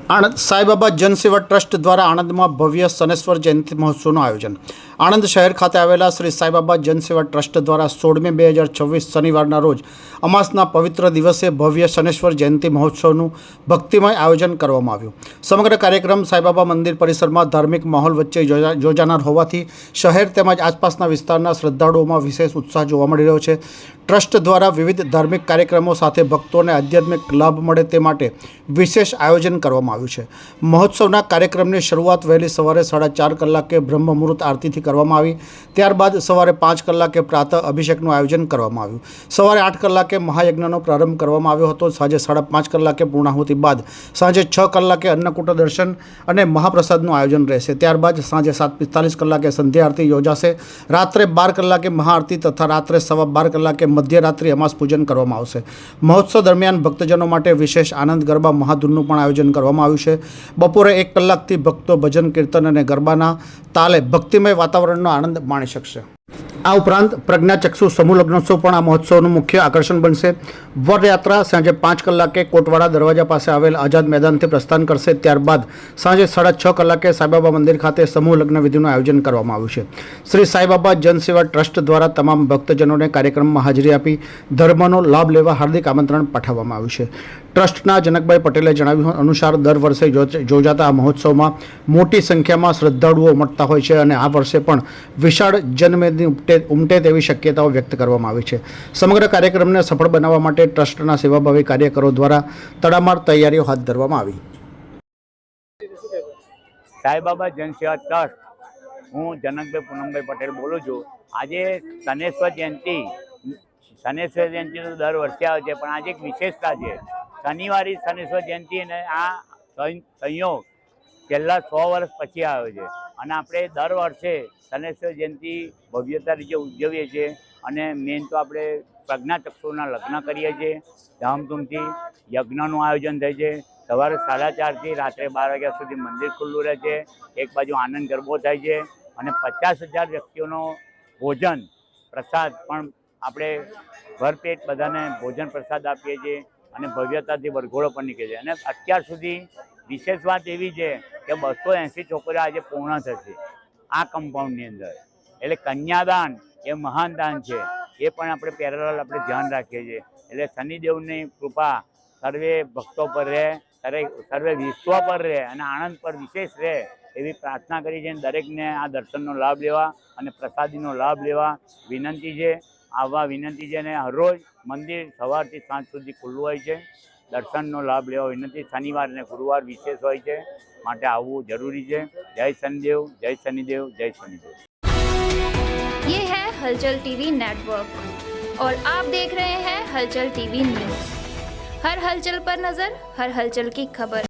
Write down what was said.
Anand Saibaba જનસેવા trust દ્વારા આણંદમાં ભવ્ય શનેશ્વર જયંતિ મહોત્સવનું આયોજન। આણંદ શહેર ખાતે આવેલા શ્રી સાંઈબાબા જનસેવા ટ્રસ્ટ દ્વારા 16 મે 2026 શનિવારના રોજ અમાસના પવિત્ર દિવસે ભવ્ય શનેશ્વર જયંતિ મહોત્સવનું ભક્તિમય આયોજન કરવામાં આવ્યું। સમગ્ર કાર્યક્રમ સાંઈબાબા મંદિર પરિસરમાં ધાર્મિક માહોલ વચ્ચે યોજાનાર હોવાથી શહેર તેમજ આસપાસના વિસ્તારના શ્રદ્ધાળુઓમાં વિશેષ ઉત્સાહ જોવા મળી રહ્યો છે। ટ્રસ્ટ દ્વારા વિવિધ ધાર્મિક કાર્યક્રમો સાથે ભક્તોને આધ્યાત્મિક લાભ મળે તે માટે વિશેષ આયોજન કરવામાં આવ્યું છે। મહોત્સવના કાર્યક્રમની શરૂઆત વહેલી સવારે 4:30 કલાકે બ્રહ્મ મુહૂર્ત આરતીથી કરવામાં આવી। ત્યારબાદ સવારે 5 કલાકે પ્રાતઃ અભિષેકનું આયોજન કરવામાં આવ્યું। સવારે 8 કલાકે મહાયજ્ઞનો પ્રારંભ કરવામાં આવ્યો હતો। સાંજે 5:30 કલાકે પૂર્ણાહુતિ બાદ સાંજે 6 કલાકે અન્નકૂટ દર્શન અને મહાપ્રસાદનું આયોજન રહેશે। ત્યારબાદ સાંજે 7:45 કલાકે સંધ્યા આરતી યોજાશે। રાત્રે 12 કલાકે મહાઆરતી તથા રાત્રે 12:15 કલાકે મધ્યરાત્રિ અમાસ પૂજન કરવામાં આવશે। મહોત્સવ દરમિયાન ભક્તજનો માટે વિશેષ આનંદ ગરબા મહાધૂનનું પણ આયોજન કરવામાં આવ્યું છે। બપોરે 1 કલાકથી ભક્તો ભજન કીર્તન અને ગરબાના તાલે ભક્તિમય વાતાવરણનો આનંદ માણી શકશે। આ ઉપરાંત પ્રજ્ઞાચક્ષુ સમૂહ લગ્નોત્સવ પણ આ મહોત્સવનું મુખ્ય આકર્ષણ બનશે। વરયાત્રા સાંજે 5 કલાકે કોટવાડા દરવાજા પાસે આવેલ આઝાદ મેદાનથી પ્રસ્થાન કરશે। ત્યારબાદ સાંજે 6:30 કલાકે સાંઈબાબા મંદિર ખાતે સમૂહ લગ્ન વિધિનું આયોજન કરવામાં આવ્યું છે। શ્રી સાંઈબાબા જનસેવા ટ્રસ્ટ દ્વારા તમામ ભક્તજનોને કાર્યક્રમમાં હાજરી આપી ધર્મનો લાભ લેવા હાર્દિક આમંત્રણ પાઠવવામાં આવ્યું છે। ટ્રસ્ટના જનકભાઈ પટેલે જણાવ્યું અનુસાર દર વર્ષે યોજાતા આ મહોત્સવમાં મોટી સંખ્યામાં શ્રદ્ધાળુઓ ઉમટતા હોય છે અને આ વર્ષે પણ વિશાળ જનમેદની ઉમટે તેવી શક્યતાઓ વ્યક્ત કરવામાં આવી છે। સમગ્ર કાર્યક્રમને સફળ બનાવવા માટે ટ્રસ્ટના સેવાભાવી કાર્યકરો દ્વારા તડામાર તૈયારીઓ હાથ ધરવામાં આવી। સાંઈબાબા જનસેવા ટ્રસ્ટ, હું જનકભાઈ પૂનમભાઈ પટેલ બોલું છું। આજે શનેશ્વર જયંતિ તો દર વર્ષે આવે છે, પણ આજે એક વિશેષતા છે। શનિવારે શનેશ્વર જયંતિ અને આ સંયોગ છેલ્લા 100 વર્ષ પછી આવ્યો છે અને આપણે દર વર્ષે શનેશ્વર જયંતિ ભવ્યતા રીતે ઉજવીએ છીએ અને મેન તો આપણે પ્રજ્ઞાચક્ષુના લગ્ન કરીએ છીએ ધામધૂમથી। યજ્ઞનું આયોજન થાય છે। સવારે 4:30થી રાત્રે 12 વાગ્યા સુધી મંદિર ખુલ્લું રહે છે। એક બાજુ આનંદ ગરબો થાય છે અને 50,000 વ્યક્તિઓનો ભોજન પ્રસાદ પણ આપણે ભરપેટ બધાને ભોજન પ્રસાદ આપીએ છીએ અને ભવ્યતાથી વરઘોડો પણ નીકળે છે। અને અત્યાર સુધી વિશેષ વાત એવી છે કે 280 છોકરીઓ આજે પૂર્ણ થશે આ કમ્પાઉન્ડની અંદર। એટલે કન્યાદાન એ મહાન દાન છે, એ પણ આપણે પેરેલલ આપણે ધ્યાન રાખીએ છીએ। એટલે શનિદેવની કૃપા સર્વે ભક્તો પર રહે, સર્વે વિશ્વ પર રહે અને આણંદ પર વિશેષ રહે એવી પ્રાર્થના કરી છે। દરેકને આ દર્શનનો લાભ લેવા અને પ્રસાદીનો લાભ લેવા વિનંતી છે। આવવા વિનંતી છે અને હરરોજ મંદિર સવારથી સાંજ સુધી ખુલ્લું હોય છે। દર્શનનો લાભ લેવા વિનંતી। શનિવાર અને ગુરુવાર વિશેષ હોય છે, માટે આવવું જરૂરી છે। જય શનિદેવ, જય શનિદેવ, જય શનિદેવ। ये है हलचल टीवी नेटवर्क और आप देख रहे हैं हलचल टीवी न्यूज। हर हलचल पर नजर, हर हलचल की खबर।